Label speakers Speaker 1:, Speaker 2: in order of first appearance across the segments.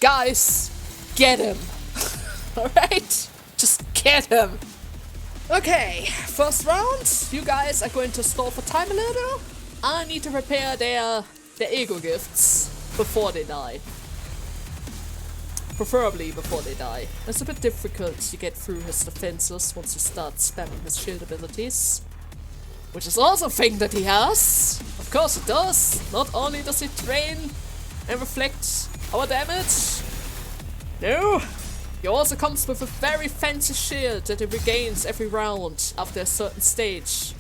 Speaker 1: Guys, get him. Alright? Just get him. Okay, first round. You guys are going to stall for time a little. I need to repair their ego gifts before they die. Preferably before they die. It's a bit difficult to get through his defenses once you start spamming his shield abilities. Which is also a thing that he has. Of course it does. Not only does he drain and reflect our damage. No. He also comes with a very fancy shield that he regains every round after a certain stage.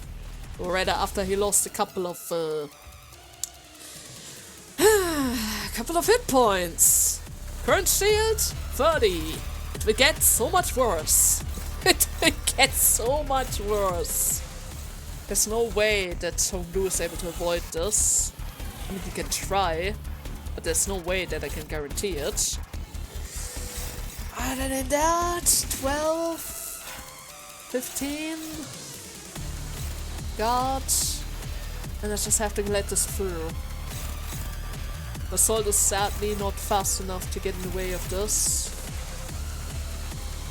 Speaker 1: Or rather after he lost a couple of hit points. Current shield, 30. It will get so much worse. It will get so much worse. There's no way that Hohenheim is able to avoid this. I mean, he can try, but there's no way that I can guarantee it. Other than that, 12, 15, God, and I just have to let this through. The sword is sadly not fast enough to get in the way of this.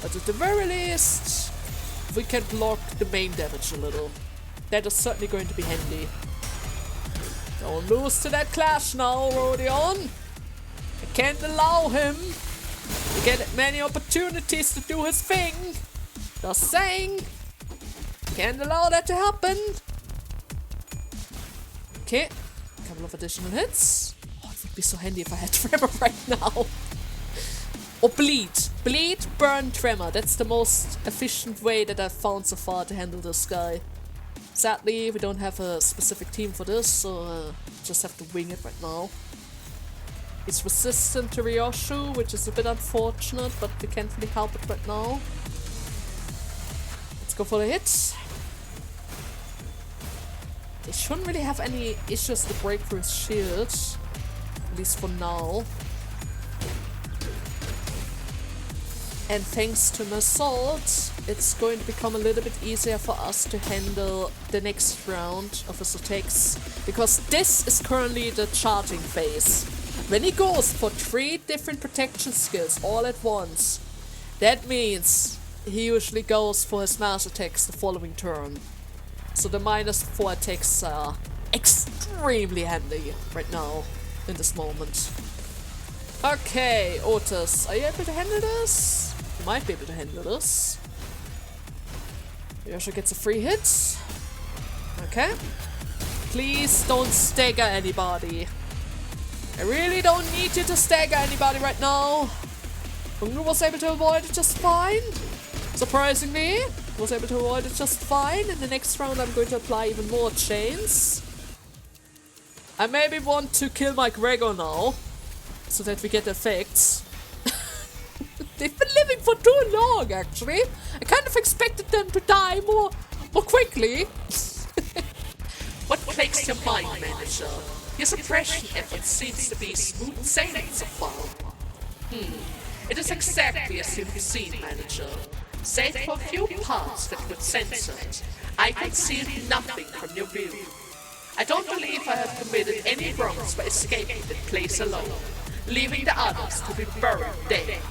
Speaker 1: But at the very least, we can block the main damage a little. That is certainly going to be handy. Don't lose to that clash now, Rodion. I can't allow him to get many opportunities to do his thing. Just saying. Can't allow that to happen. Okay. A couple of additional hits. Oh, it would be so handy if I had Tremor right now. Or Bleed. Bleed, Burn, Tremor. That's the most efficient way that I've found so far to handle this guy. Sadly, we don't have a specific team for this, so just have to wing it right now. He's resistant to Ryoshu, which is a bit unfortunate, but we can't really help it right now. Let's go for the hit. They shouldn't really have any issues to break through his shield, at least for now. And thanks to an assault, it's going to become a little bit easier for us to handle the next round of his attacks. Because this is currently the charging phase. When he goes for 3 different protection skills all at once, that means he usually goes for his mass attacks the following turn. So the -4 attacks are extremely handy right now, in this moment. Okay, Otis, are you able to handle this? You might be able to handle this. Yosha gets a free hit. Okay. Please don't stagger anybody. I really don't need you to stagger anybody right now. Hohenheim was able to avoid it just fine. Surprisingly, was able to avoid it just fine. In the next round I'm going to apply even more chains. I maybe want to kill my Gregor now, so that we get effects. They've been living for too long, actually. I kind of expected them to die more quickly.
Speaker 2: What plagues your mind, manager? Your suppression effort seems to be smooth sailing so far. It is exactly as you've seen, manager. Save for a few parts that were censored, I could see nothing from your view. I don't believe I have committed any wrongs by escaping that place alone, leaving the others to be buried dead.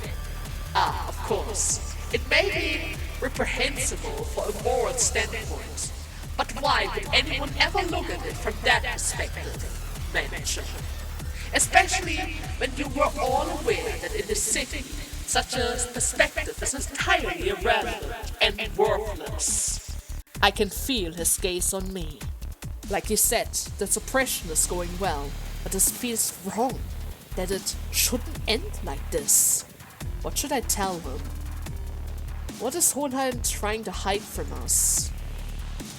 Speaker 2: Ah, of course, it may be reprehensible for a moral standpoint, but why would anyone ever look at it from that perspective, manager? Especially when you were all aware that in the city, such a perspective is entirely irrelevant and worthless.
Speaker 1: I can feel his gaze on me. Like you said, the suppression is going well, but this feels wrong. That it shouldn't end like this. What should I tell him? What is Hohenheim trying to hide from us?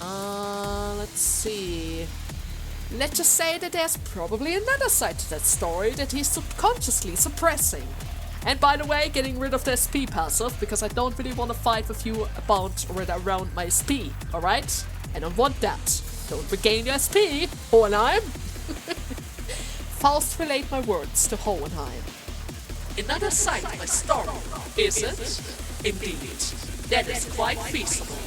Speaker 1: Let's see. Let's just say that there's probably another side to that story that he's subconsciously suppressing. And by the way, getting rid of the SP passive, because I don't really want to fight with you about or around my SP, alright? I don't want that. Don't regain your SP, Hohenheim! Faust relayed my words to Hohenheim.
Speaker 2: Another side of my story, is it? Indeed, that is quite feasible.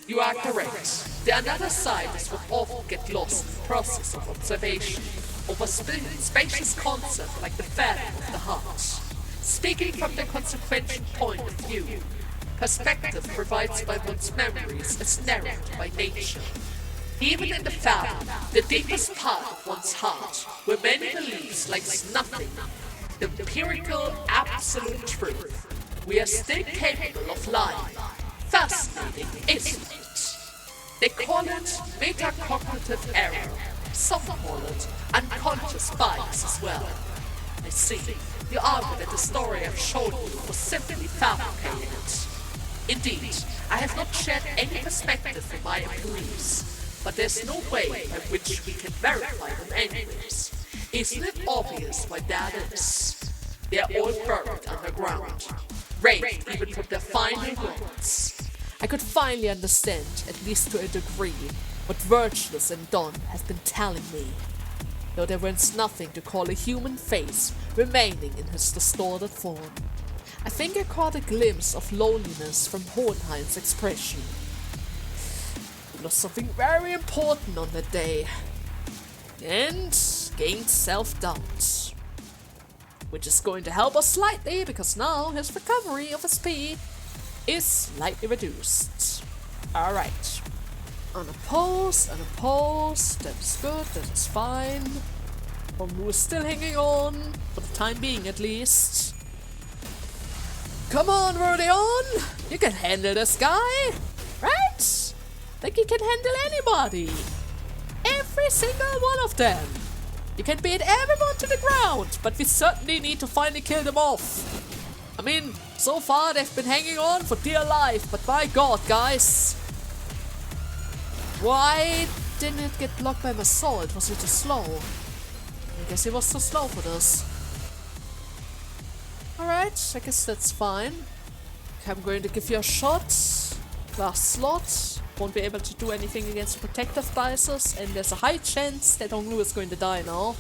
Speaker 2: You are correct. The another side is what often gets lost in the process of observation, over spacious concept like the fathom of the heart. Speaking from the consequential point of view, perspective provides by one's memories is narrowed by nature. Even in the fathom, the deepest part of one's heart, where many believes lies nothing, the empirical absolute truth, we are still capable of lying. Fascinating, isn't it? They call it metacognitive error. Some call it unconscious bias as well. I see. You argue that the story I've shown you was simply fabricated. Indeed, I have not shared any perspective in my beliefs, but there's no way by which we can verify them anyways. Isn't it obvious why that is? They are all buried underground, raped even from their final words.
Speaker 1: I could finally understand, at least to a degree, what Virtuous and Don have been telling me. Though there was nothing to call a human face remaining in his distorted form. I think I caught a glimpse of loneliness from Hohenheim's expression. It was something very important on that day. And gained self-doubt. Which is going to help us slightly, because now his recovery of SP is slightly reduced. Alright. Unopposed, that is good, that is fine. Honru is still hanging on, for the time being at least. Come on, Rodion! You can handle this guy, right? Like you can handle anybody. Every single one of them. You can beat everyone to the ground, but we certainly need to finally kill them off. I mean, so far they've been hanging on for dear life, but my god, guys. Why didn't it get blocked by my sword? Was it too slow? I guess it was too slow for this. Alright, I guess that's fine. Okay, I'm going to give you a shot. Last slot. Won't be able to do anything against protective dices, and there's a high chance that Honru is going to die now.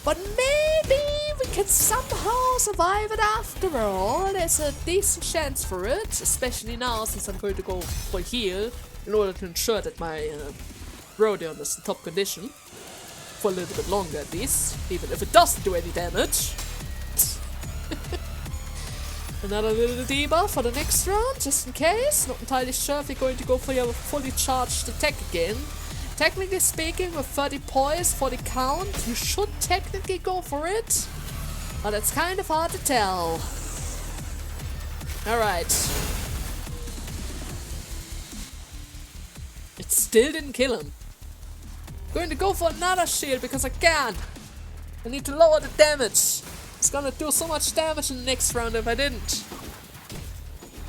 Speaker 1: But maybe we can somehow survive it after all. There's a decent chance for it, especially now since I'm going to go for heal in order to ensure that my Rodion is in top condition. For a little bit longer at least, even if it doesn't do any damage. Another little debuff for the next round, just in case. Not entirely sure if you're going to go for your fully charged attack again. Technically speaking, with 30 poise for the count, you should technically go for it. But it's kind of hard to tell. Alright. It still didn't kill him. Going to go for another shield because I can. I need to lower the damage. It's gonna do so much damage in the next round if I didn't.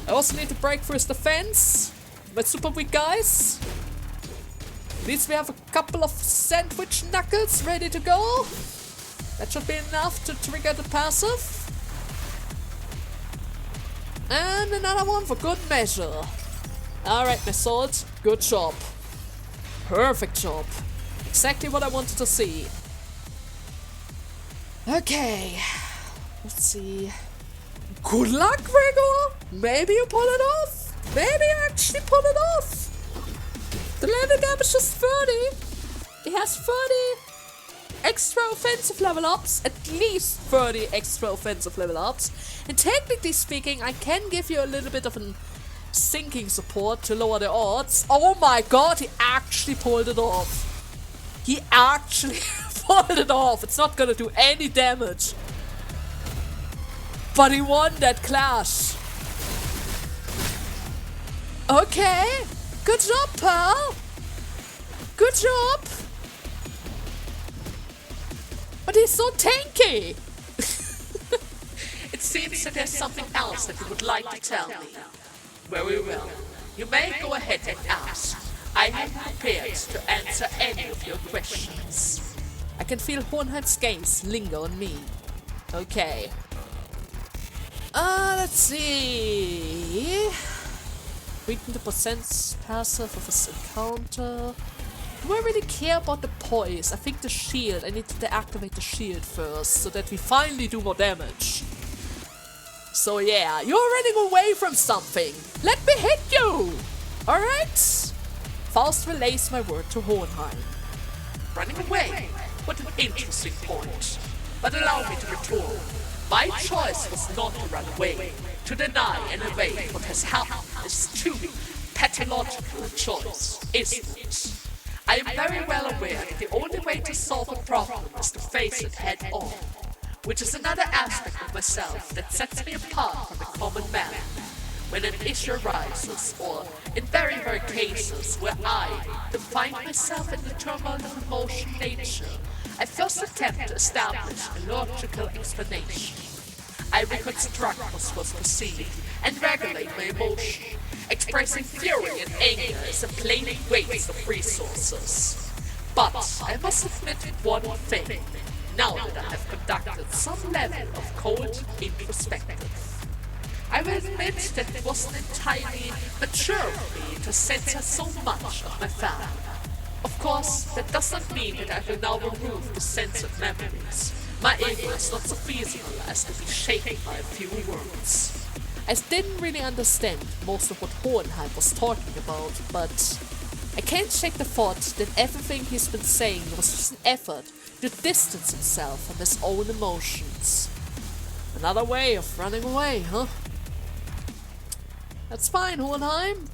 Speaker 1: I also need to break through his defense. My super weak guys. At least we have a couple of sandwich knuckles ready to go. That should be enough to trigger the passive. And another one for good measure. Alright, my sword. Good job. Perfect job. Exactly what I wanted to see. Okay. Let's see. Good luck, Gregor! Maybe you pull it off! Maybe you actually pull it off! The level damage is 30! He has 30 extra offensive level ups, at least 30 extra offensive level ups. And technically speaking, I can give you a little bit of a sinking support to lower the odds. Oh my god, he actually pulled it off! He actually pulled it off! It's not gonna do any damage. But he won that clash. Okay. Good job, pal. Good job. But he's so tanky.
Speaker 2: It seems that there's something else that you would like to tell me. Very well. You may go ahead and ask. I am prepared to answer any of your questions.
Speaker 1: I can feel Hohenheim's gaze linger on me. Okay. Let's see. Weaken the percent passive of his encounter. Do I really care about the poise? I think the shield. I need to deactivate the shield first so that we finally do more damage. So yeah, you're running away from something. Let me hit you! Alright? Faust relays my word to Hohenheim.
Speaker 2: Running away? What an interesting point. But allow me to retort. My choice was not to run away, to deny and evade what has happened is truly pathological choice, isn't it? I am very well aware that the only way to solve a problem is to face it head on, which is another aspect of myself that sets me apart from the common man. When an issue arises, or in very rare cases where I define myself in the turmoil of emotion nature, I first attempt to establish a logical explanation. I reconstruct what was perceived and regulate my emotion, expressing fury and anger as a plain waste of resources. But I must admit one thing, now that I have conducted some level of cold introspective. I will admit that it wasn't entirely mature of me to censor so much of my family. Of course, that does not mean that I will now remove the censored memories. My ego is not so feasible as to be shaken by a few words.
Speaker 1: I didn't really understand most of what Hohenheim was talking about, but I can't shake the thought that everything he's been saying was just an effort to distance himself from his own emotions. Another way of running away, huh? That's fine, Hohenheim.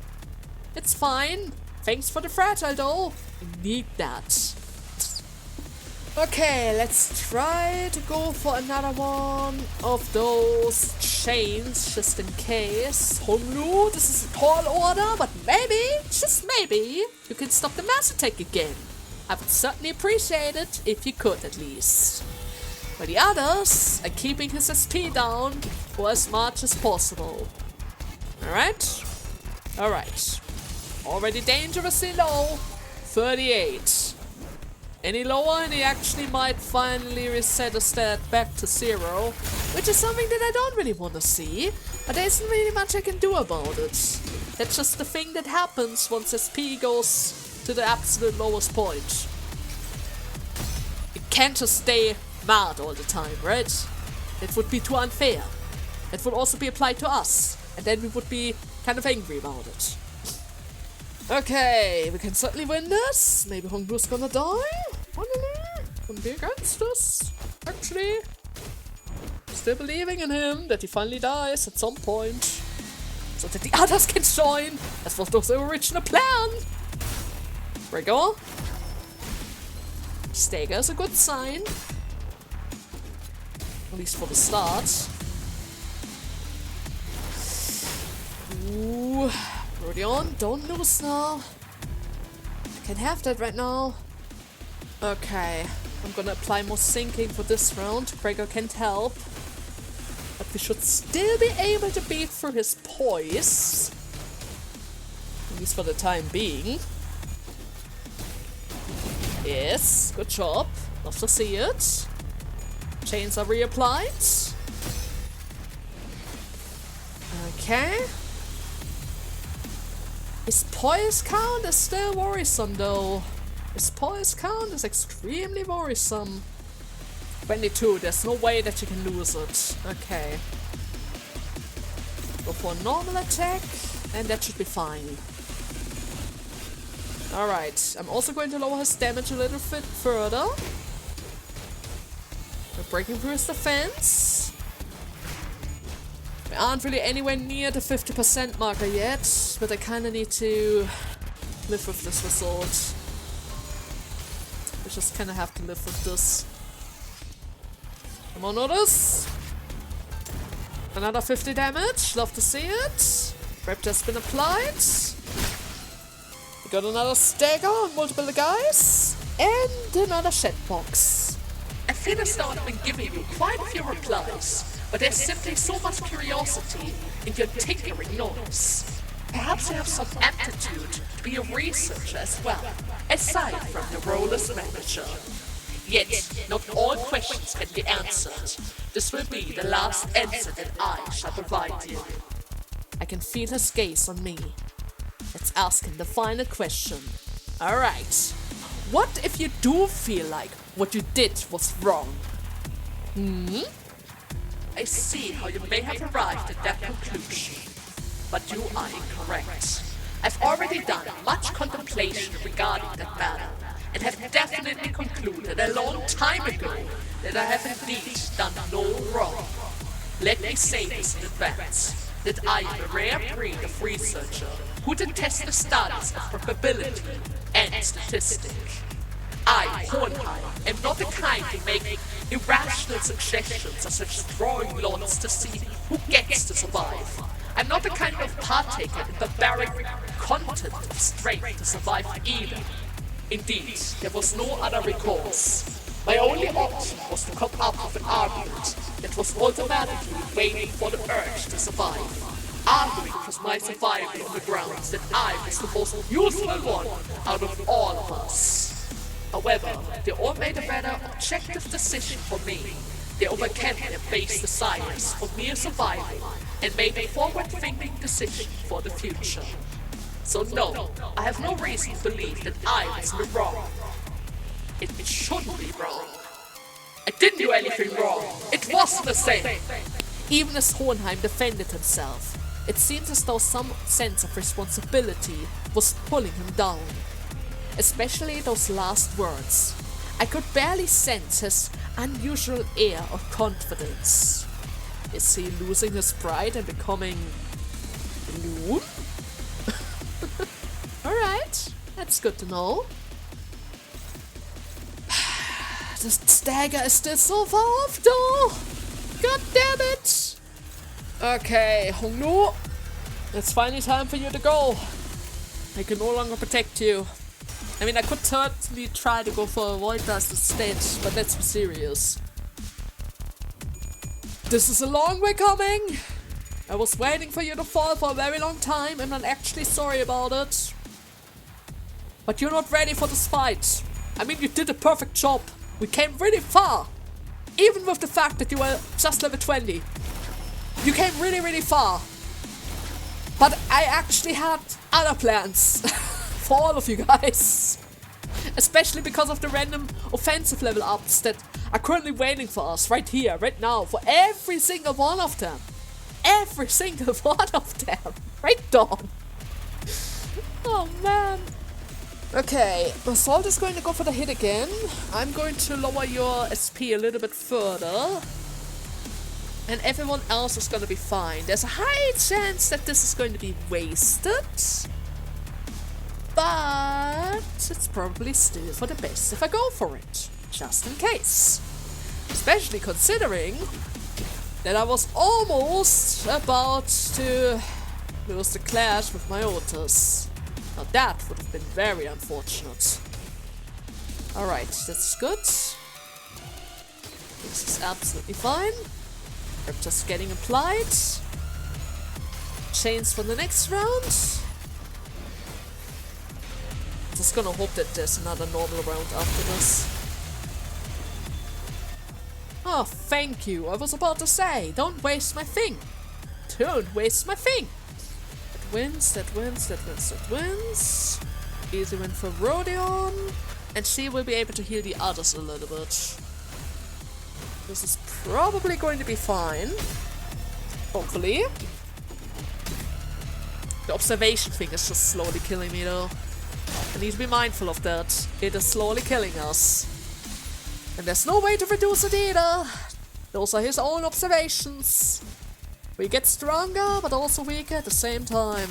Speaker 1: It's fine. Thanks for the fragile though. I need that. Okay, let's try to go for another one of those chains, just in case. Honglu, this is a tall order, but maybe, just maybe, you can stop the mass attack again. I would certainly appreciate it if you could at least. But the others are keeping his SP down for as much as possible. Alright? Alright. Already dangerously low. 38. Any lower and he actually might finally reset a stat back to 0, which is something that I don't really want to see, but there isn't really much I can do about it. That's just the thing that happens once SP goes to the absolute lowest point. You can't just stay mad all the time, right? It would be too unfair. It would also be applied to us, and then we would be kind of angry about it. Okay, we can certainly win this. Maybe Honglu's gonna die. Finally, gonna be against us. Actually, still believing in him that he finally dies at some point, so that the others can join. That was the original plan. There we go. Stagger is a good sign, at least for the start. Ooh. Rodion, don't lose now. I can have that right now. Okay, I'm gonna apply more sinking for this round. Gregor can't help. But we should still be able to beat through his poise. At least for the time being. Yes, good job. Love to see it. Chains are reapplied. Okay. His poise count is still worrisome though. His poise count is extremely worrisome. 22, there's no way that you can lose it. Okay. Go for a normal attack, and that should be fine. Alright, I'm also going to lower his damage a little bit further. We're breaking through his defense. We aren't really anywhere near the 50% marker yet, but I kinda need to live with this result. We just kinda have to live with this. Come on, others! Another 50 damage, love to see it. Raptor has been applied. We got another stagger on multiple guys. And another shed box.
Speaker 2: I feel as though I've been giving you quite a few replies, but there's simply so much curiosity in your tinkering noise. Perhaps you have some aptitude to be a researcher as well, aside from your role as a manager. Yet, not all questions can be answered. This will be the last answer that I shall provide you.
Speaker 1: I can feel his gaze on me. Let's ask him the final question. Alright. What if you do feel like what you did was wrong?
Speaker 2: I see how you may have arrived at that conclusion, but you are incorrect. I've already done much contemplation regarding that matter, and have definitely concluded a long time ago that I have indeed done no wrong. let me say this in advance, that I am a rare breed of researcher who detests the studies of probability and statistic. I, Hohenheim, am not the kind to make irrational suggestions such as drawing lots to see who gets to survive. I'm not the kind of partaker in barbaric content of strength to survive either. Indeed, there was no other recourse. My only option was to come up with an argument that was automatically waiting for the urge to survive. Arguing for my survival on the grounds that I was the most useful one out of all of us. However, they all made a better objective decision for me. They overcame their base desires for mere survival and made a forward-thinking decision for the future. So no, I have no reason to believe that I was in the wrong. It shouldn't be wrong. I didn't do anything wrong. It was a mistake.
Speaker 1: Even as Hohenheim defended himself, it seemed as though some sense of responsibility was pulling him down. Especially those last words. I could barely sense his unusual air of confidence. Is he losing his pride and becoming loon? Alright, that's good to know. The stagger is still so far off though! God damn it! Okay, Honglu, it's finally time for you to go. I can no longer protect you. I mean, I could certainly try to go for a Void Dust instead, but let's be serious. This is a long way coming! I was waiting for you to fall for a very long time, and I'm actually sorry about it. But you're not ready for this fight. I mean, you did a perfect job. We came really far. Even with the fact that you were just level 20. You came really, really far. But I actually had other plans. For all of you guys. Especially because of the random offensive level ups that are currently waiting for us right here, right now, for every single one of them. Every single one of them. Right, Dawn? Oh man. Okay, Assault is going to go for the hit again. I'm going to lower your SP a little bit further. And everyone else is going to be fine. There's a high chance that this is going to be wasted. But it's probably still for the best if I go for it, just in case. Especially considering that I was almost about to lose the clash with my Otis. Now that would have been very unfortunate. Alright, that's good. This is absolutely fine. I'm just getting applied. Chains for the next round. Just gonna hope that there's another normal round after this. Oh, thank you. I was about to say, don't waste my thing. Don't waste my thing. That wins, that wins, that wins, that wins. Easy win for Rodion. And she will be able to heal the others a little bit. This is probably going to be fine. Hopefully. The observation thing is just slowly killing me though. I need to be mindful of that. It is slowly killing us. And there's no way to reduce it either. Those are his own observations. We get stronger, but also weaker at the same time.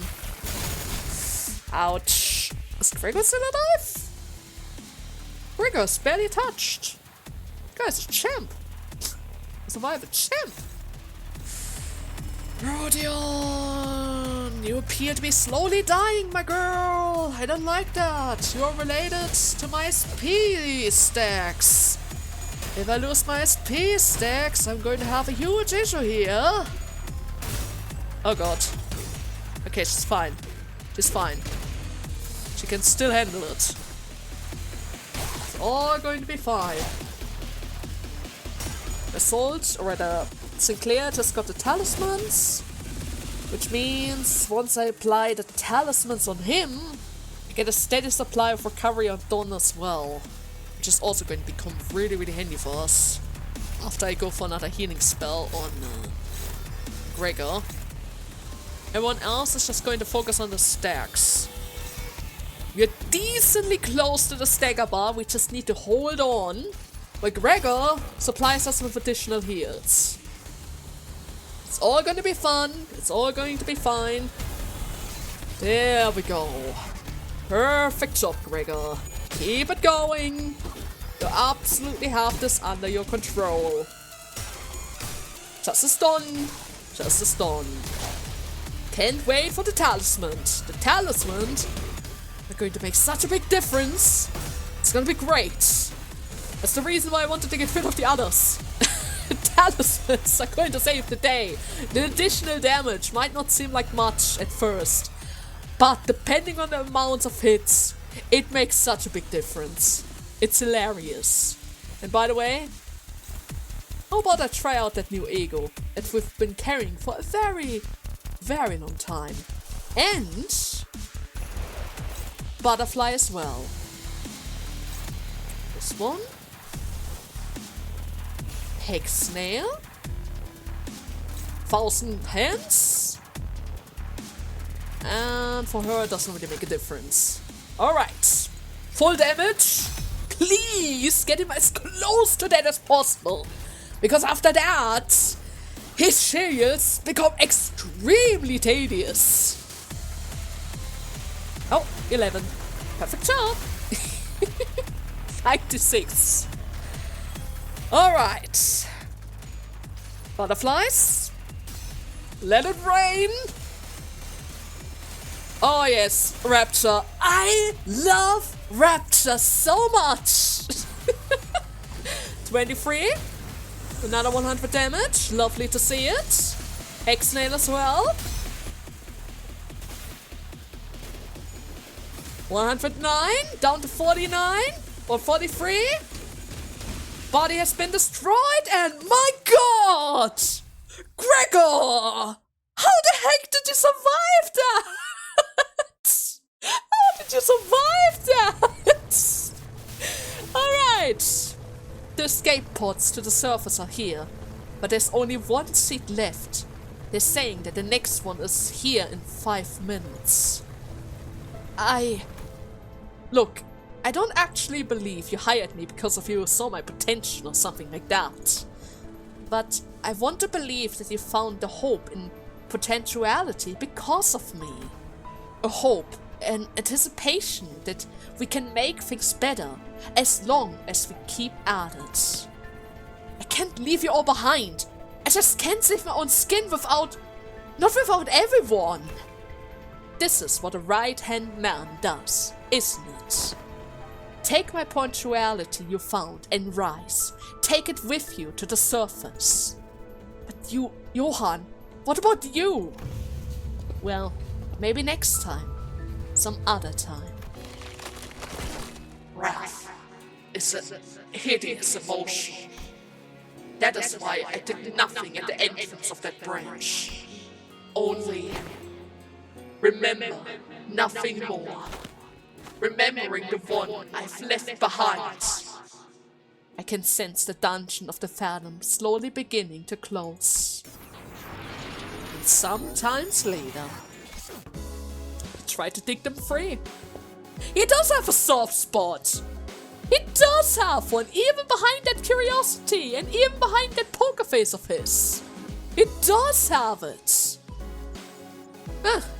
Speaker 1: Ouch. Is Gregor still alive? Gregor's barely touched. Guy's a champ. Survive a champ. Rodion, you appear to be slowly dying, my girl. I don't like that. You're related to my SP stacks. If I lose my SP stacks, I'm going to have a huge issue here. Oh god. Okay, she's fine. She's fine. She can still handle it. It's all going to be fine. Assault, or rather, Sinclair just got the talismans, which means once I apply the talismans on him, I get a steady supply of recovery on Dawn as well, which is also going to become really, really handy for us after I go for another healing spell on Gregor. Everyone else is just going to focus on the stacks. We're decently close to the stagger bar, we just need to hold on, while Gregor supplies us with additional heals. It's all gonna be fun. It's all going to be fine. There we go. Perfect job, Gregor. Keep it going. You absolutely have this under your control. Just a stun. Just a stun. Can't wait for the talisman. The talisman are going to make such a big difference. It's gonna be great. That's the reason why I wanted to get rid of the others. Talismans are going to save the day. The additional damage might not seem like much at first, but depending on the amount of hits, it makes such a big difference. It's hilarious. And by the way, how about I try out that new ego that we've been carrying for a very, very long time. And butterfly as well. This one. Hex snail. 1,000 hands. And for her it doesn't really make a difference. Alright. Full damage. Please get him as close to that as possible. Because after that, his shields become extremely tedious. Oh, 11. Perfect job. 96. Alright. Butterflies. Let it rain. Oh yes, Rapture. I love Rapture so much. 23. Another 100 damage. Lovely to see it. X-Nail as well. 109. Down to 49. Or 43. Body has been destroyed, and my god! Gregor! How the heck did you survive that? How did you survive that? Alright. The escape pods to the surface are here, but there's only one seat left. They're saying that the next one is here in 5 minutes. Look, I don't actually believe you hired me because of you saw my potential or something like that. But I want to believe that you found the hope in potentiality because of me. A hope, an anticipation that we can make things better as long as we keep at it. I can't leave you all behind. I just can't save my own skin not without everyone. This is what a right-hand man does, isn't it? Take my punctuality you found and rise. Take it with you to the surface. But you, Johann, what about you? Well, maybe next time. Some other time.
Speaker 2: Wrath is a hideous emotion. That is why I did nothing at the entrance of that branch. Only remember nothing more. Remembering the one I've left behind.
Speaker 1: I can sense the dungeon of the Phantom slowly beginning to close. And sometimes later, I try to dig them free. He does have a soft spot. He does have one, even behind that curiosity and even behind that poker face of his. He does have it.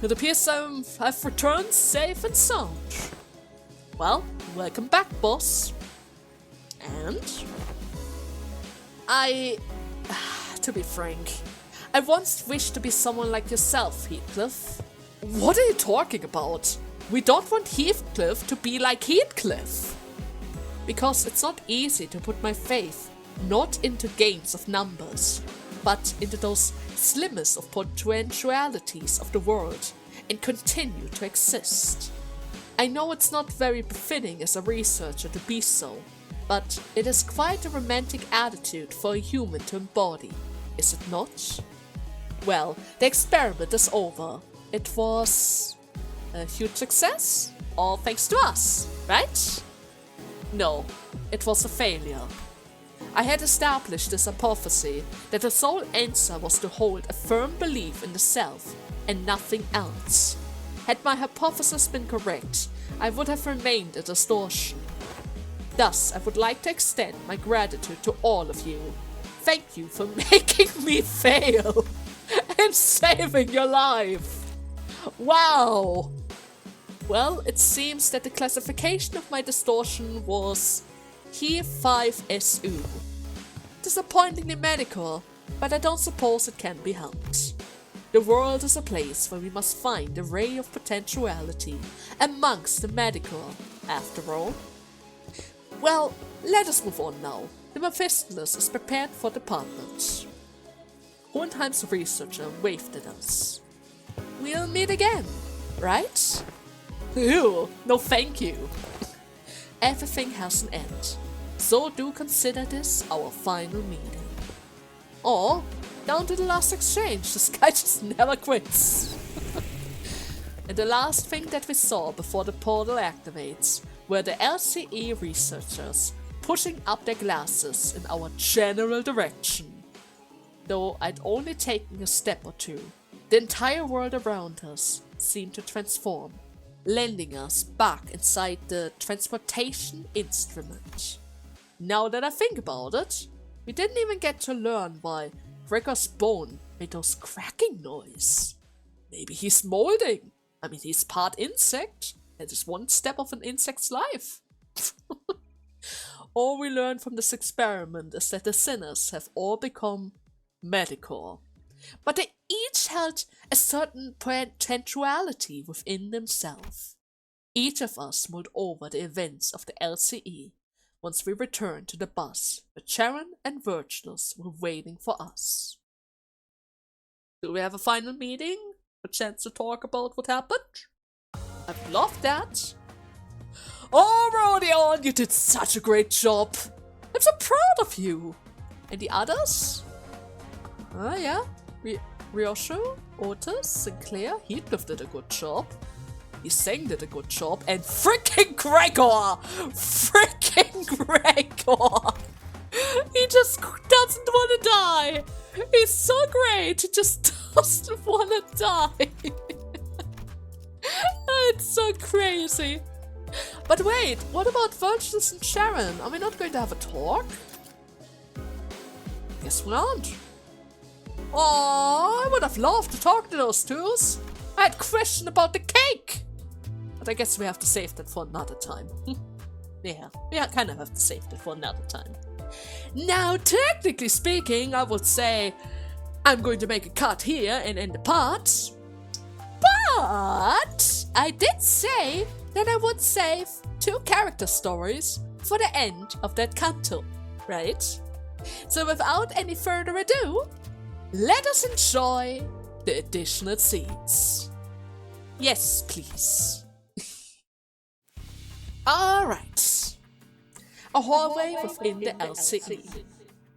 Speaker 1: It appears I've returned safe and sound. Well, welcome back, boss. And to be frank, I once wished to be someone like yourself, Heathcliff. What are you talking about? We don't want Heathcliff to be like Heathcliff. Because it's not easy to put my faith not into games of numbers, but into those slimmest of potentialities of the world, and continue to exist. I know it's not very befitting as a researcher to be so, but it is quite a romantic attitude for a human to embody, is it not? Well, the experiment is over. It was a huge success, all thanks to us, right? No, it was a failure. I had established this hypothesis that the sole answer was to hold a firm belief in the self and nothing else. Had my hypothesis been correct, I would have remained a distortion. Thus, I would like to extend my gratitude to all of you. Thank you for making me fail. and saving your life. Wow. Well, it seems that the classification of my distortion was He5SU. Disappointingly medical, but I don't suppose it can be helped. The world is a place where we must find a ray of potentiality amongst the medical, after all. Well, let us move on now. The Mephistopheles is prepared for department. Hohenheim's researcher waved at us. We'll meet again, right? Ew, no thank you. Everything has an end, so do consider this our final meeting. Oh, down to the last exchange, this guy just never quits. And the last thing that we saw before the portal activates were the LCE researchers pushing up their glasses in our general direction. Though I'd only taken a step or two, the entire world around us seemed to transform, landing us back inside the transportation instrument. Now that I think about it, we didn't even get to learn why Gregor's bone made those cracking noise. Maybe he's molding. I mean, he's part insect. That is one step of an insect's life. All we learn from this experiment is that the sinners have all become medical. But they each held a certain potentiality within themselves. Each of us mulled over the events of the LCE once we returned to the bus where Sharon and Virgilus were waiting for us. Do we have a final meeting? A chance to talk about what happened? I'd love that. Oh, Rodion, you did such a great job. I'm so proud of you. And the others? Yeah. Ryosho, Otis, Sinclair, Heathcliff did a good job. Sang did a good job. And freaking Gregor! Freaking Gregor! He just doesn't want to die. He's so great. He just doesn't want to die. It's so crazy. But wait, what about Virgilus and Sharon? Are we not going to have a talk? Guess we aren't. Oh, I would have loved to talk to those twos. I had questions about the cake. But I guess we have to save that for another time. Yeah, we kind of have to save that for another time. Now, technically speaking, I would say I'm going to make a cut here and end the part. But I did say that I would save 2 character stories for the end of that canto, right? So without any further ado, let us enjoy the additional scenes. Yes, please. Alright. A hallway within the LCE.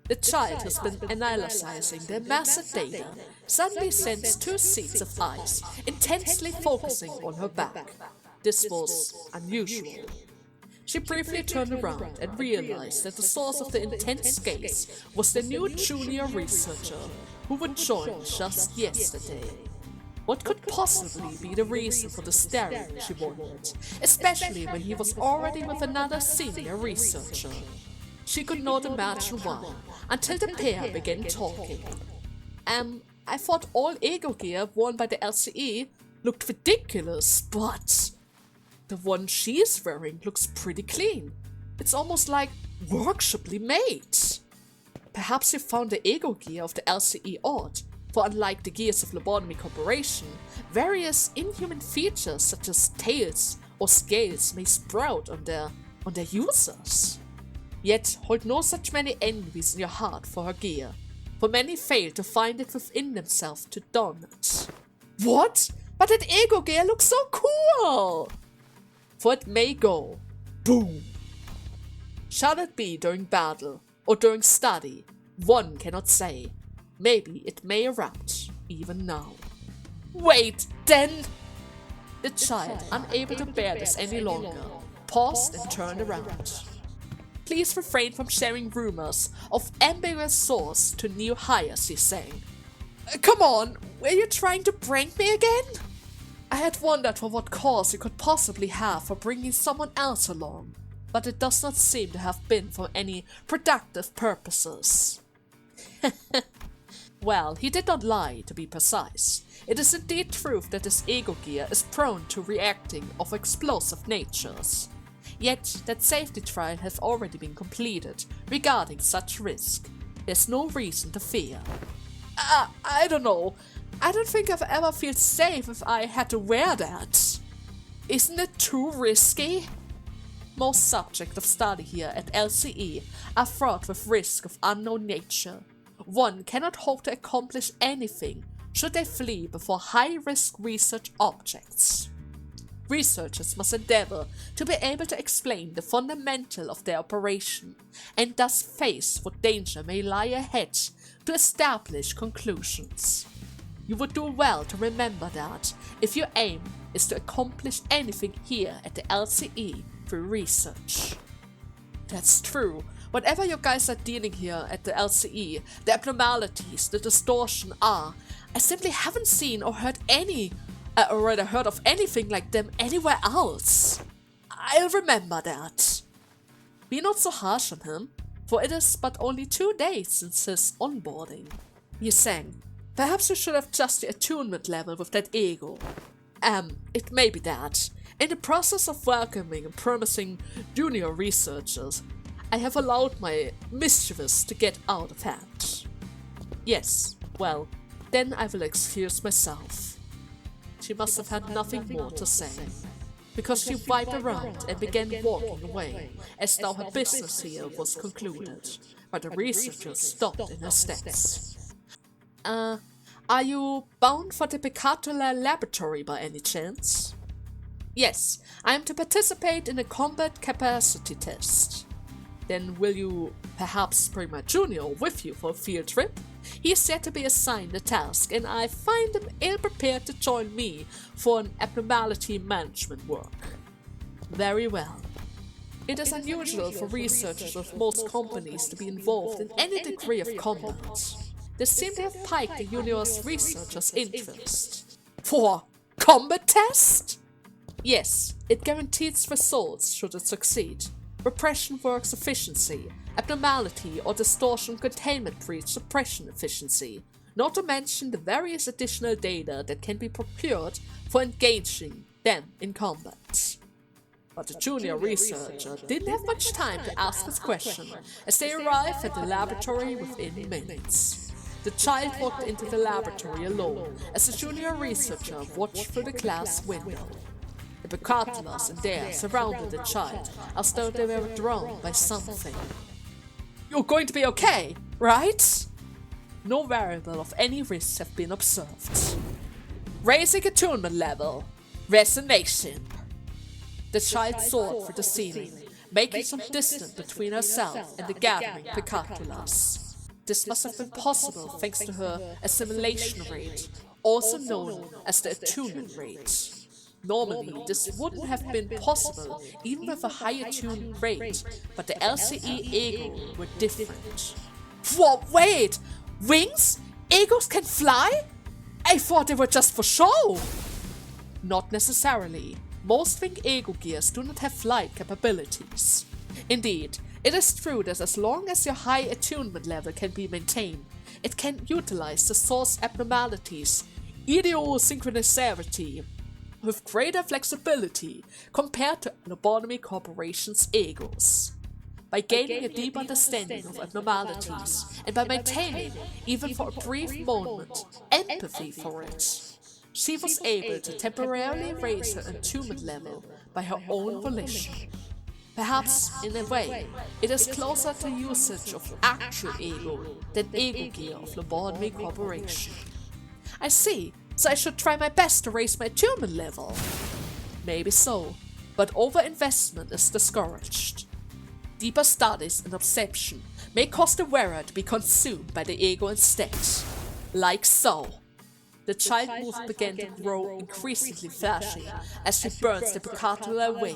Speaker 1: The child has been analyzing the massive data, suddenly sends 2 seeds of eyes, intensely focusing on her back. This was unusual. She briefly turned around and realized that the source of the intense gaze was the new junior researcher who would join just yesterday. What could possibly be the reason for the staring, she wondered, especially when he was already with another senior researcher. She could not imagine why, until the pair began talking. I thought all ego gear worn by the LCE looked ridiculous, but the one she's wearing looks pretty clean. It's almost like workshoply made. Perhaps you found the ego gear of the LCE odd, for unlike the gears of Lobotomy Corporation, various inhuman features such as tails or scales may sprout on their users. Yet hold no such many envies in your heart for her gear, for many fail to find it within themselves to don it. What? But that ego gear looks so cool! For it may go boom. Shall it be during battle or during study? One cannot say. Maybe it may erupt even now. Wait, then! The child, unable to bear this any longer, paused and turned around. Please refrain from sharing rumors of ambiguous source to new hires, he sang. Come on, were you trying to prank me again? I had wondered for what cause you could possibly have for bringing someone else along, but it does not seem to have been for any productive purposes. Well, he did not lie, to be precise. It is indeed true that his ego gear is prone to reacting of explosive natures. Yet, that safety trial has already been completed regarding such risk. There's no reason to fear. I don't know. I don't think I've ever felt safe if I had to wear that. Isn't it too risky? Most subjects of study here at LCE are fraught with risk of unknown nature. One cannot hope to accomplish anything should they flee before high-risk research objects. Researchers must endeavor to be able to explain the fundamental of their operation, and thus face what danger may lie ahead to establish conclusions. You would do well to remember that if your aim is to accomplish anything here at the LCE through research. That's true. Whatever you guys are dealing here at the LCE, the abnormalities, the distortion are, I simply haven't seen or heard of anything like them anywhere else. I'll remember that. Be not so harsh on him, for it is but only 2 days since his onboarding. He sang, perhaps you should have just the attunement level with that ego. It may be that. In the process of welcoming and promising junior researchers, I have allowed my mischievous to get out of hand. Yes, well, then I will excuse myself. She must have had nothing more to say, because she wiped around and began walking away, as though her business here was concluded, but the researcher stopped in her steps. Are you bound for the Picatula laboratory by any chance? Yes, I am to participate in a combat capacity test. Then will you perhaps bring my junior with you for a field trip? He is yet to be assigned the task, and I find him ill-prepared to join me for an abnormality management work. Very well. It is unusual for researchers of most companies to be involved in any degree of combat. They seem to have piqued the junior's researchers' interest. For combat test? Yes, it guarantees results should it succeed. Repression works efficiency, abnormality or distortion containment breach suppression efficiency, not to mention the various additional data that can be procured for engaging them in combat. But the junior researcher didn't have much time to ask his question, as they arrived at the laboratory within minutes. The child walked into the laboratory alone, as the junior researcher watched through the glass window. The Picatulas in there surrounded the child, as though they were drawn by something. You're going to be okay, right? No variable of any risk have been observed. Raising attunement level. Resonation. The child soared through the ceiling, making some distance between herself and the gathering Picatulas. This must have been possible thanks to her assimilation rate, also known as the attunement rate. Normally, this wouldn't have been possible even with a high attunement rate, but the LCE ego were different. Whoa, wait! Wings? Egos can fly? I thought they were just for show! Not necessarily. Most wing ego gears do not have flight capabilities. Indeed, it is true that as long as your high attunement level can be maintained, it can utilize the source abnormalities, idiosynchrasicity, with greater flexibility compared to Lobotomy Corporation's egos. By gaining a deep understanding of abnormalities, and by maintaining, even for a brief moment, empathy for it, she was able to temporarily raise her attunement level by her own volition. Perhaps, in a way, it is closer to usage of actual ego than ego gear of Lobotomy Corporation. I see, so I should try my best to raise my attunement level. Maybe so, but overinvestment is discouraged. Deeper studies and obsession may cause the wearer to be consumed by the ego instead. Like so. The child move began to grow increasingly flashy as she burns the Picatula away,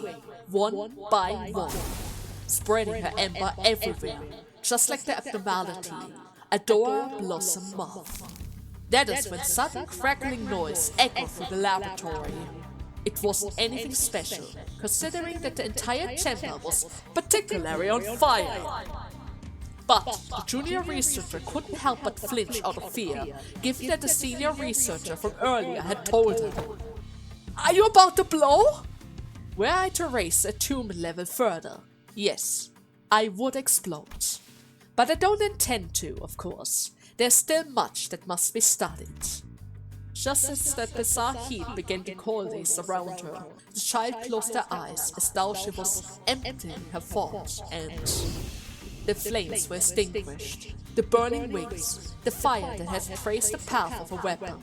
Speaker 1: one by one, spreading her ember everywhere, just like the abnormality, Adora Blossom Moth. That is when sudden crackling noise echoed through the laboratory. It wasn't anything special, considering that the entire chamber was particularly on fire. But the junior researcher couldn't help but flinch out of fear, given that the senior researcher from earlier had told him. Are you about to blow? Were I to raise the attunement level further, yes, I would explode. But I don't intend to, of course. There's still much that must be studied. Just as that bizarre heat began to coalesce around her, the child closed her eyes as though she was emptying her thoughts, and the flames were extinguished, the burning wings, the fire that had traced the path of a weapon,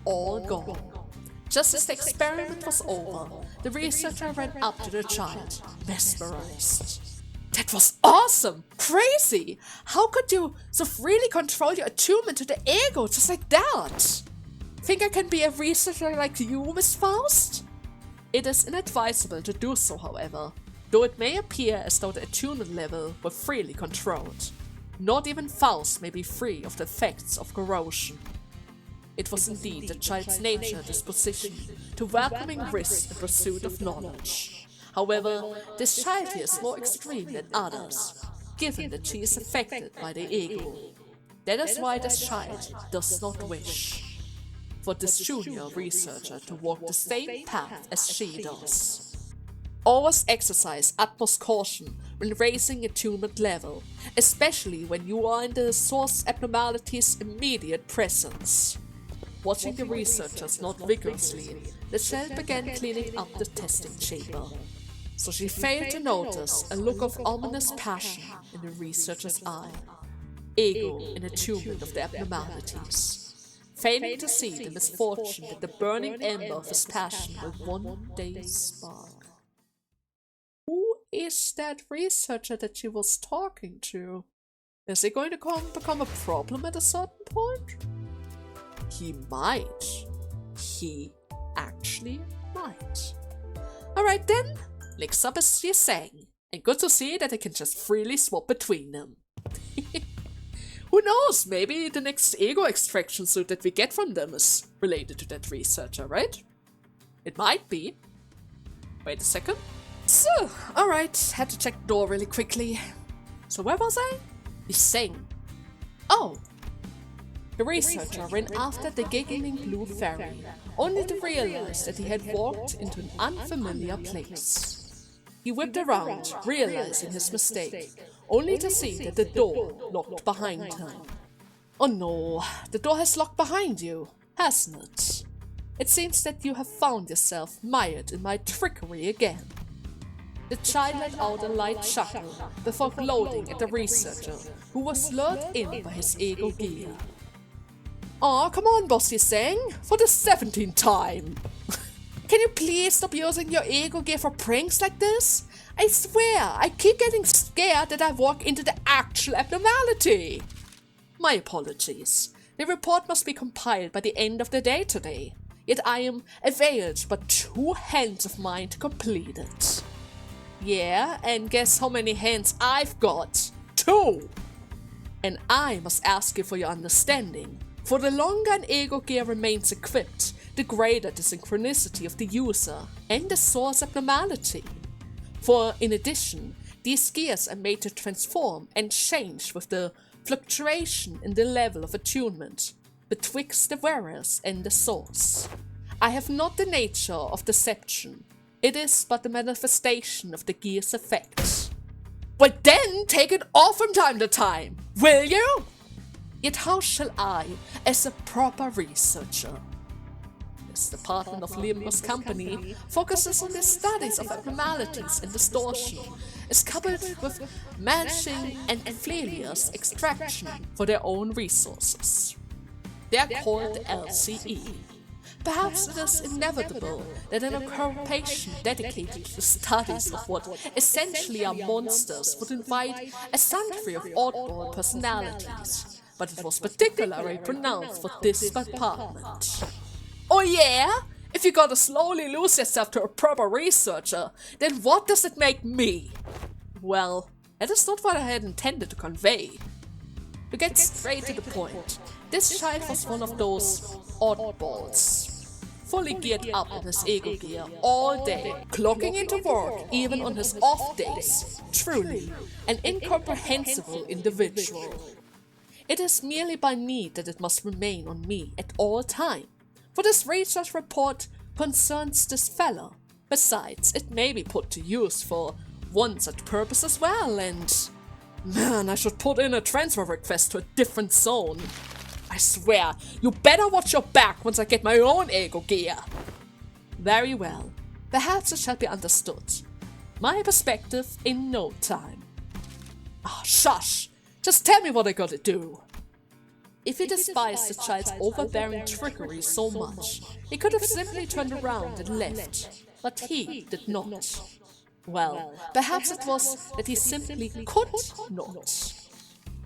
Speaker 1: all gone. Just as the experiment was over, the researcher ran up to the child, mesmerized. That was awesome! Crazy! How could you so freely control your attunement to the ego just like that? Think I can be a researcher like you, Miss Faust? It is inadvisable to do so, however, though it may appear as though the attunement level were freely controlled. Not even Faust may be free of the effects of corrosion. It was indeed the child's nature disposition to welcoming risk in pursuit of knowledge. However, this child here is more extreme than others, given that she is affected by the ego. That is why this child does not wish for this junior researcher to walk the same path as she does. Always exercise utmost caution when raising attunement level, especially when you are in the source abnormality's immediate presence. Watching the researchers nod vigorously, the child began cleaning up the testing chamber. So she failed to notice a look of ominous passion in the researcher's eye. Ego in attunement of the abnormalities. Failing to see the misfortune that the burning ember of his passion will one day spark. Who is that researcher that she was talking to? Is it going to become a problem at a certain point? He might. He actually might. Alright then, next up is she's saying, and good to see that I can just freely swap between them. Who knows, maybe the next ego extraction suit that we get from them is related to that researcher, right? It might be. Wait a second. So, alright, had to check the door really quickly. So where was I? He's saying. Oh! The researcher ran after the giggling blue fairy, only to realize that he had walked into an unfamiliar place. He whipped around, realizing his mistake, only to see that the door locked behind him. Oh no, the door has locked behind you, hasn't it? It seems that you have found yourself mired in my trickery again. The child let out a light chuckle before gloating at the researcher, who was lured in by his ego gear. Aw, come on, boss, you're saying? For the 17th time! Can you please stop using your ego gear for pranks like this? I swear, I keep getting scared that I walk into the actual abnormality. My apologies. The report must be compiled by the end of the day today. Yet I am availed but 2 hands of mine to complete it. Yeah, and guess how many hands I've got? 2! And I must ask you for your understanding. For the longer an ego gear remains equipped, the greater the synchronicity of the user and the source abnormality. For in addition, these gears are made to transform and change with the fluctuation in the level of attunement betwixt the wearers and the source. I have not the nature of deception. It is but the manifestation of the gear's effect. Well then, take it off from time to time, will you? Yet how shall I, as a proper researcher? This department of Limbus company focuses on the studies of abnormalities and distortion, is coupled with managing and Fleelia's extraction for their own resources. They are called LCE. Perhaps it is inevitable that an occupation dedicated to the studies of what essentially are monsters would invite a sundry of oddball personalities, but it was particularly pronounced for this department. Oh yeah? If you gotta slowly lose yourself to a proper researcher, then what does it make me? Well, that is not what I had intended to convey. To get straight to the point, this child was one of those oddballs. fully geared up in his ego gear all day, clocking into work even on his off days. Truly, an incomprehensible individual. It is merely by need that it must remain on me at all time, for this research report concerns this fella. Besides, it may be put to use for one such purpose as well, and... Man, I should put in a transfer request to a different zone. I swear, you better watch your back once I get my own ego gear. Very well. Perhaps it shall be understood. My perspective in no time. Ah, shush! Just tell me what I gotta do. If he despised the child's overbearing trickery so much, he could have simply turned around and left. But he did not. Well, perhaps it was that he simply could not.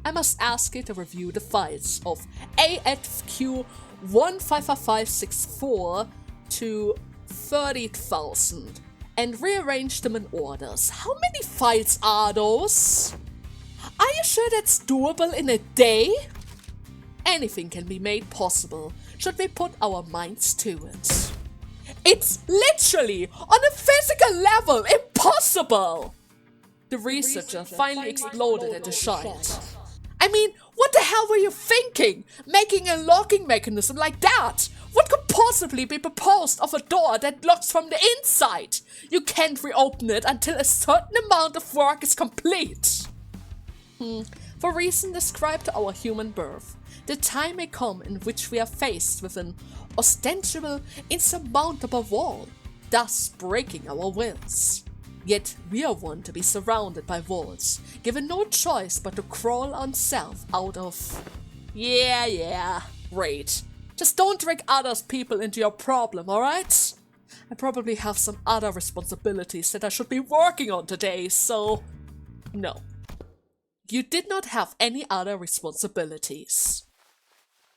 Speaker 1: I must ask you to review the files of AFQ 15564 to 30,000 and rearrange them in orders. How many files are those? Are you sure that's doable in a day? Anything can be made possible should we put our minds to it. It's literally, on a physical level, impossible! The researcher finally exploded at the child. I mean, what the hell were you thinking? Making a locking mechanism like that? What could possibly be proposed of a door that locks from the inside? You can't reopen it until a certain amount of work is complete. For reason described to our human birth, the time may come in which we are faced with an ostensible, insurmountable wall, thus breaking our wills. Yet we are one to be surrounded by walls, given no choice but to crawl ourselves out of... Yeah, great. Just don't drag other people into your problem, alright? I probably have some other responsibilities that I should be working on today, so... No. You did not have any other responsibilities.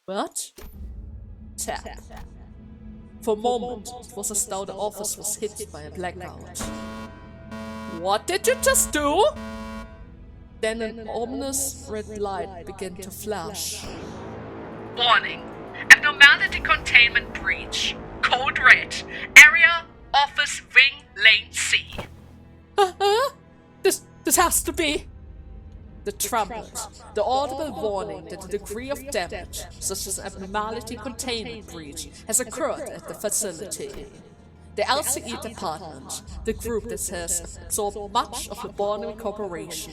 Speaker 1: What? Tap. For a moment, it was as though the office was hit by a blackout. What did you just do? Then an ominous red light began to flash.
Speaker 2: Warning. Abnormality containment breach. Code red. Area office wing lane C.
Speaker 1: This has to be... The trumpet, the audible warning that a degree of damage, such as abnormality containment breach, has occurred at the facility. The LCE department, the group that has absorbed much of the Borneo Corporation,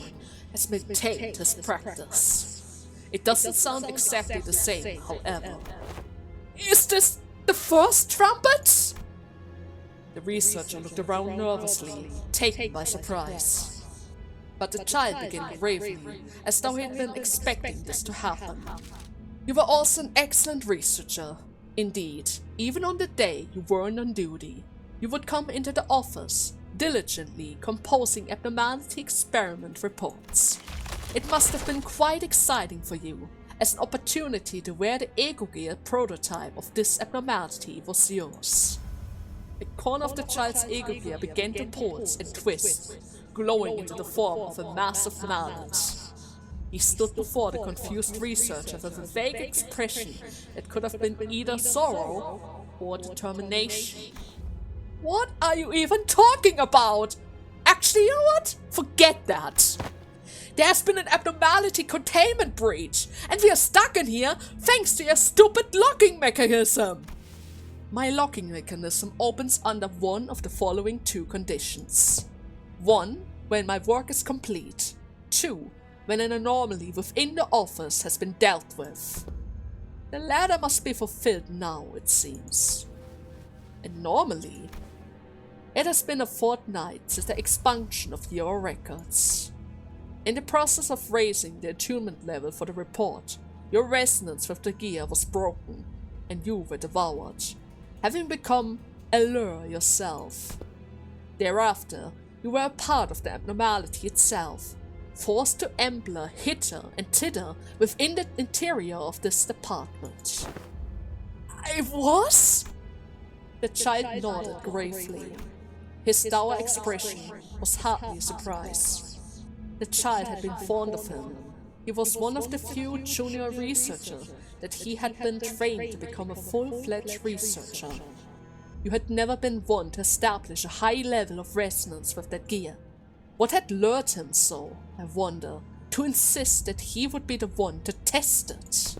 Speaker 1: has maintained this practice. It doesn't sound exactly the same, however. Is this the first trumpet? The researcher looked around nervously, taken by surprise. But the child began gravely, as though he had been expecting this to happen. You were also an excellent researcher. Indeed, even on the day you weren't on duty, you would come into the office, diligently composing abnormality experiment reports. It must have been quite exciting for you, as an opportunity to wear the ego gear prototype of this abnormality was yours. The corner of the child's ego gear began to pulse and twist, glowing into the form of a massive mallet. He stood before the confused researcher with a vague expression that could have been either sorrow or determination. What are you even talking about? Actually, you know what? Forget that. There has been an abnormality containment breach, and we are stuck in here thanks to your stupid locking mechanism. My locking mechanism opens under one of the following two conditions. 1. When my work is complete. 2. When an anomaly within the office has been dealt with. The latter must be fulfilled now, it seems. Anomaly? It has been a fortnight since the expunction of your records. In the process of raising the attunement level for the report, your resonance with the gear was broken, and you were devoured, having become a lure yourself. Thereafter, you were a part of the abnormality itself, forced to amble hither and thither within the interior of this department. I was? The child nodded gravely. His dour expression was hardly surprise. The child had been fond of him. He was one of the few junior researchers that he had been trained to become a full-fledged researcher. you had never been one to establish a high level of resonance with that gear. What had lured him so, I wonder, to insist that he would be the one to test it?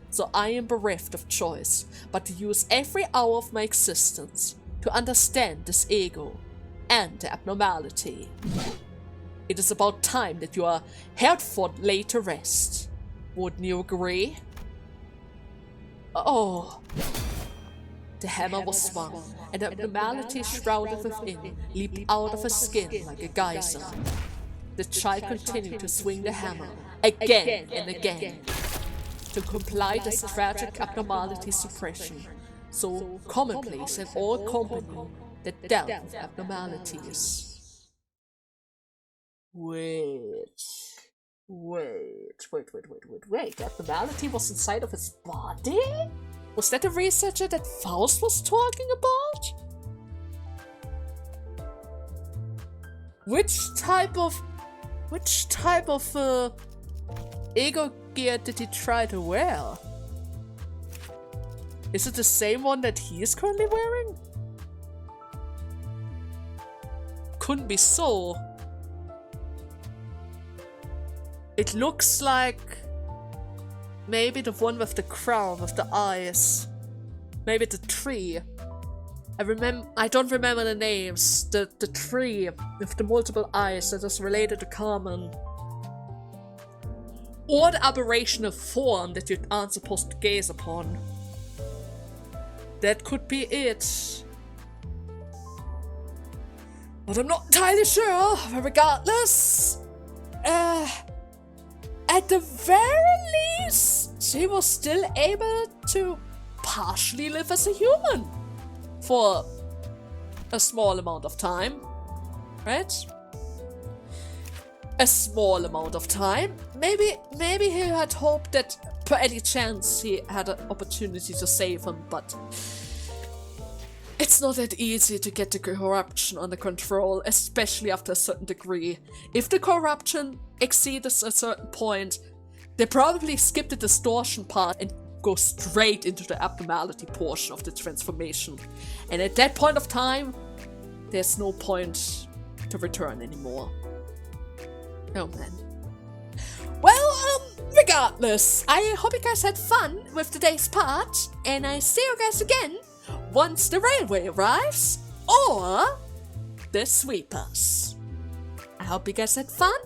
Speaker 1: So I am bereft of choice, but to use every hour of my existence to understand this ego and the abnormality. It is about time that you are Hertford laid to rest. Wouldn't you agree? Oh. The hammer was swung, and the abnormality shrouded within leaped out of his skin like a geyser. The child continued to swing the hammer again and again to comply this tragic abnormality suppression, so commonplace in all company that dealt with abnormalities. Wait. The abnormality was inside of his body? Was that the researcher that Faust was talking about? Which type of ego gear did he try to wear? Is it the same one that he is currently wearing? Couldn't be so. It looks like maybe the one with the crown, with the eyes. Maybe the tree. I don't remember the names. The tree with the multiple eyes that is related to Carmen. Or the aberrational form that you aren't supposed to gaze upon. That could be it. But I'm not entirely sure. But regardless, at the very least, she was still able to partially live as a human for a small amount of time, right? A small amount of time. Maybe he had hoped that per any chance he had an opportunity to save him, but it's not that easy to get the corruption under control, especially after a certain degree. If the corruption exceeds a certain point, they probably skip the distortion part and go straight into the abnormality portion of the transformation. And at that point of time, there's no point to return anymore. Oh man. Well, regardless, I hope you guys had fun with today's part, and I see you guys again once the railway arrives, or the sweepers. I hope you guys had fun,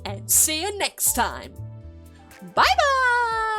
Speaker 1: and see you next time. Bye bye!